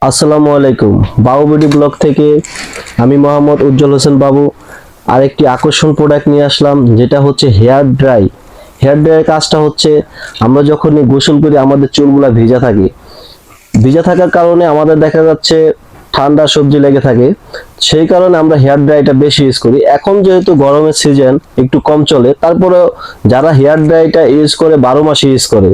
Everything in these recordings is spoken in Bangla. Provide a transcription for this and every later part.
আসসালামু আলাইকুম। বাবু বিডি ব্লগ থেকে আমি মোহাম্মদ উজ্জ্বল হোসেন বাবু আরেকটি আকর্ষণ প্রোডাক্ট নিয়ে আসলাম, যেটা হচ্ছে হেয়ার ড্রাই। হেয়ার ড্রাইয়ের কাজটা হচ্ছে, আমরা যখনই গোসল করি আমাদের চুলগুলা ভিজা থাকে। ভিজা থাকার কারণে আমাদের দেখা যাচ্ছে ঠান্ডা সবজি লেগে থাকে। সেই কারণে আমরা হেয়ার ড্রাইটা বেশি ইউজ করি। এখন যেহেতু গরমের সিজন একটু কম চলে, তারপরেও যারা হেয়ার ড্রাইটা ইউজ করে 12 মাসে ইউজ করে।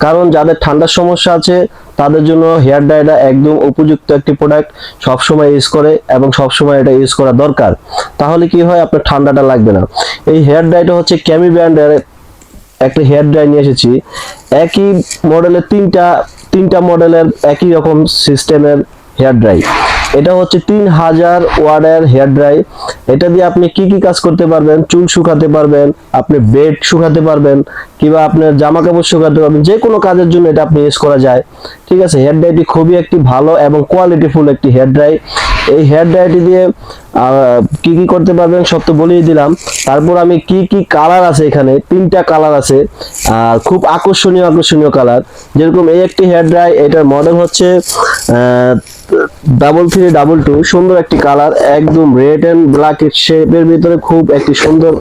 কারণ যাদের ঠান্ডার সমস্যা আছে তাদের জন্য হেয়ার ড্রাইটা একদম উপযুক্ত একটি প্রোডাক্ট। সবসময় ইউজ করে এবং সবসময় এটা ইউজ করা দরকার। তাহলে কি হয়, আপনার ঠান্ডাটা লাগবে না। এই হেয়ার ড্রাইটা হচ্ছে কেমি ব্র্যান্ডের একটা হেয়ার ড্রাই নিয়ে এসেছি। একই মডেলের তিনটা মডেলের একই রকম সিস্টেমের হেয়ার ড্রাই। এটা হচ্ছে 3000 ওয়াটের হেয়ার ড্রাই। এটা দিয়ে আপনি কি কি কাজ করতে পারবেন? চুল শুকাতে পারবেন, আপনি বেড শুকাতে পারবেন, কিংবা আপনার জামা কাপড় শুকাতে পারবেন। যে কোনো কাজের জন্য এটা আপনি ইউজ করা যায়। ঠিক আছে, হেয়ার ড্রাইটি খুবই একটি ভালো এবং কোয়ালিটিফুল একটি হেয়ার ড্রাই। এই হেয়ার ড্রাইটি দিয়ে কি কি করতে পারবেন সব তো বলেই দিলাম। তারপর আমি কি কি কালার আছে, এখানে 3টা কালার আছে, আর খুব আকর্ষণীয় আকর্ষণীয় কালার। যেরকম এই একটি হেয়ার ড্রাই, এটার মডেল হচ্ছে 3322। সুন্দর একটি কালার, একদম রেড এন্ড ব্ল্যাক শেপের ভিতরে খুব একটি সুন্দর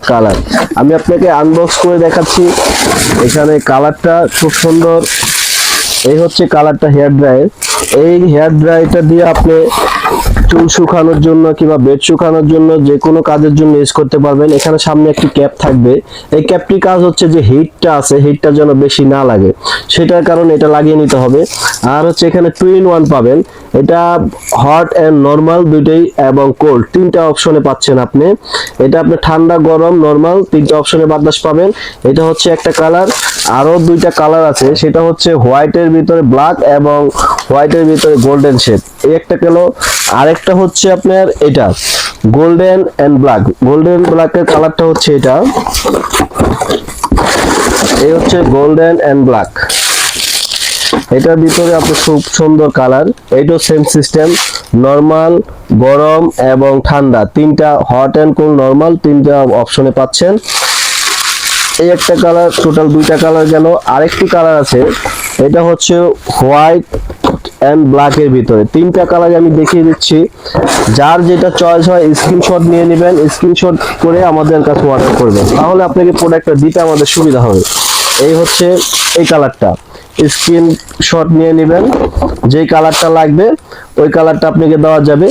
কালার। আমি আপনাকে আনবক্স করে দেখাচ্ছি। এখানে কালারটা খুব সুন্দর। এই হচ্ছে কালারটা হেয়ার ড্রাই। এই হেয়ার ড্রাইটা দিয়ে আপনি চুল শুকানোর জন্য কিংবা বেড শুকানোর জন্য যে কোনো কাজের জন্য ইউজ করতে পারবেন। এখানে সামনে একটি ক্যাপ থাকবে। এই ক্যাপটির কাজ হচ্ছে যে হিটটা আছে, হিটটা যেন বেশি না লাগে, সেটার কারণে এটা লাগিয়ে নিতে হবে। আর হচ্ছে এখানে 2 in 1 পাবেন। এটা হট এন্ড নরমাল দুইটাই এবং কোল্ড 3টা অপশনে পাচ্ছেন আপনি। এটা আপনি ঠান্ডা গরম নরমাল 3টা অপশনে বাতাস পাবেন। এটা হচ্ছে একটা কালার। আরো 2টা কালার আছে, সেটা হচ্ছে হোয়াইটের ভিতরে ব্ল্যাক এবং হোয়াইটের ভিতরে গোল্ডেন শেড। এই একটা গেল। আরেকটা হচ্ছে আপনার এটা গোল্ডেন এন্ড ব্ল্যাক। গোল্ডেন ব্ল্যাকের কালারটা হচ্ছে এটা। এই হচ্ছে গোল্ডেন এন্ড ব্ল্যাক। এটার ভিতরে আপনি খুব সুন্দর কালার। এইটাও সেম সিস্টেম, নরমাল গরম এবং ঠান্ডা 3টা, হট এন্ড কোল্ড নরমাল 3টা অপশনে পাচ্ছেন। এই একটা কালার, টোটাল 2টা কালার গেল। আরেকটি কালার আছে, এটা হচ্ছে হোয়াইট এন্ড ব্ল্যাক এর ভিতরে 3টা কালার আমি দেখিয়ে দিচ্ছি। যার যেটা চয়েস হয় স্ক্রিনশট নিয়ে নেবেন, স্ক্রিনশট করে আমাদের কাছে অর্ডার করবেন, তাহলে আপনাকে প্রোডাক্টটা দিতে আমাদের সুবিধা হবে। এই হচ্ছে এই কালারটা, স্ক্রিনশট নিয়ে নেবেন। যেই কালারটা লাগবে ওই কালারটা আপনাকে দেওয়া যাবে।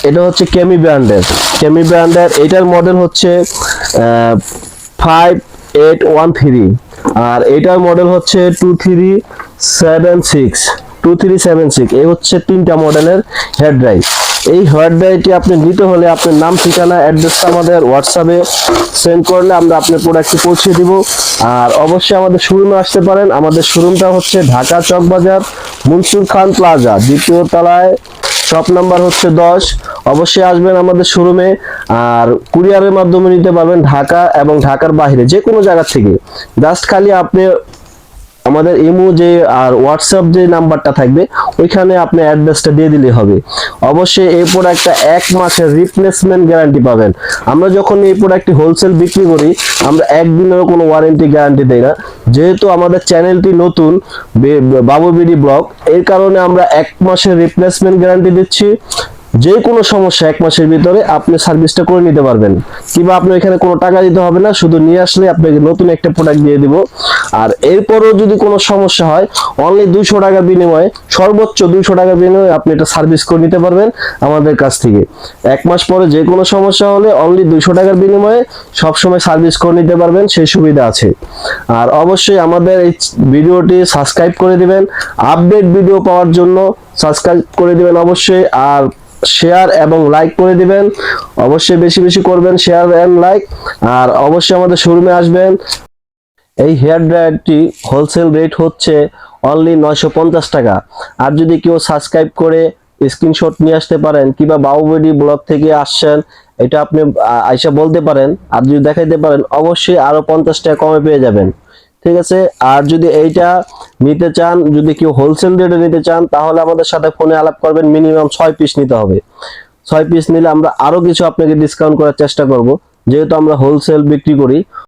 এটা হচ্ছে কেমি ব্র্যান্ডের। এটার মডেল হচ্ছে 5813। আর এটার মডেল হচ্ছে 2376। এই হচ্ছে 3টা মডেলের হেয়ার ড্রাই। এই হেয়ার ড্রাইটি আপনি নিতে হলে আপনার নাম, ঠিকানা, অ্যাড্রেসটা আমাদের হোয়াটসঅ্যাপে সেন্ড করলে আমরা আপনার প্রোডাক্টটি পৌঁছে দিব। আর অবশ্যই আমাদের শোরুমে আসতে পারেন। আমাদের শোরুমটা হচ্ছে ঢাকা চকবাজার মনসুর খান প্লাজা, 2য় তলায়, শপ নাম্বার হচ্ছে 10। অবশ্যই আসবেন আমাদের শোরুমে। আর কুরিয়ারের মাধ্যমে নিতে পারবেন ঢাকা এবং ঢাকার বাইরে যে কোনো জায়গা থেকে। জাস্ট খালি আপনি আমাদের ইমো যে আর হোয়াটসঅ্যাপ যে নাম্বারটা থাকবে ওইখানে আপনি অ্যাড্রেসটা দিয়ে দিলে হবে। অবশ্যই এই প্রোডাক্টটা 1 মাসের রিপ্লেসমেন্ট গ্যারান্টি পাবেন। আমরা যখন এই প্রোডাক্টটি হোলসেল বিক্রি করি, আমরা একদিনেরও কোনো ওয়ারেন্টি গ্যারান্টি দেই না। যেহেতু আমাদের চ্যানেলটি নতুন, বাবু বিডি ব্লগ, এর কারণে আমরা 1 মাসের রিপ্লেসমেন্ট গ্যারান্টি দিচ্ছি। যে কোনো সমস্যা 1 মাসের ভিতরে আপনি সার্ভিসটা করে নিতে পারবেন, কিংবা আপনি এখানে কোনো টাকা দিতে হবে না, শুধু নিয়ে আসলে আপনাকে নতুন একটা প্রোডাক্ট দিয়ে দিব। আর এরপরও যদি কোনো সমস্যা হয়, অনলি 200 টাকার বিনিময়ে, সর্বোচ্চ 200 টাকার বিনিময়ে আপনি এটা সার্ভিস করে নিতে পারবেন আমাদের কাছ থেকে। 1 মাস পরে যে কোনো সমস্যা হলে অনলি 200 টাকার বিনিময়ে সবসময় সার্ভিস করে নিতে পারবেন, সেই সুবিধা আছে। আর অবশ্যই আমাদের এই ভিডিওটি সাবস্ক্রাইব করে দিবেন, আপডেট ভিডিও পাওয়ার জন্য সাবস্ক্রাইব করে দিবেন অবশ্যই। আর শেয়ার এবং লাইক করে দিবেন, অবশ্যই বেশি বেশি করবেন শেয়ার এন্ড লাইক। আর অবশ্যই আমাদের শোরুমে আসবেন। এই হেয়ার ড্রায়ারটি হোলসেল রেট হচ্ছে অনলি 950 টাকা। আর যদি কেউ সাবস্ক্রাইব করে স্ক্রিনশট নিয়ে আসতে পারেন, কিংবা বাবুবেডি ব্লগ থেকে আসছেন এটা আপনি আইসা বলতে পারেন, আর যদি দেখাইতে পারেন অবশ্যই আরো 50 টাকা কমে পেয়ে যাবেন। ঠিক আছে। আর যদি এইটা নিতে চান, যদি কেউ হোলসেল রেটে নিতে চান, তাহলে আমাদের সাথে ফোনে আলাপ করবেন। মিনিমাম 6 পিস নিতে হবে। 6 পিস নিলে আমরা আরো কিছু আপনাকে ডিসকাউন্ট করার চেষ্টা করব, যেহেতু আমরা হোলসেল বিক্রি করি।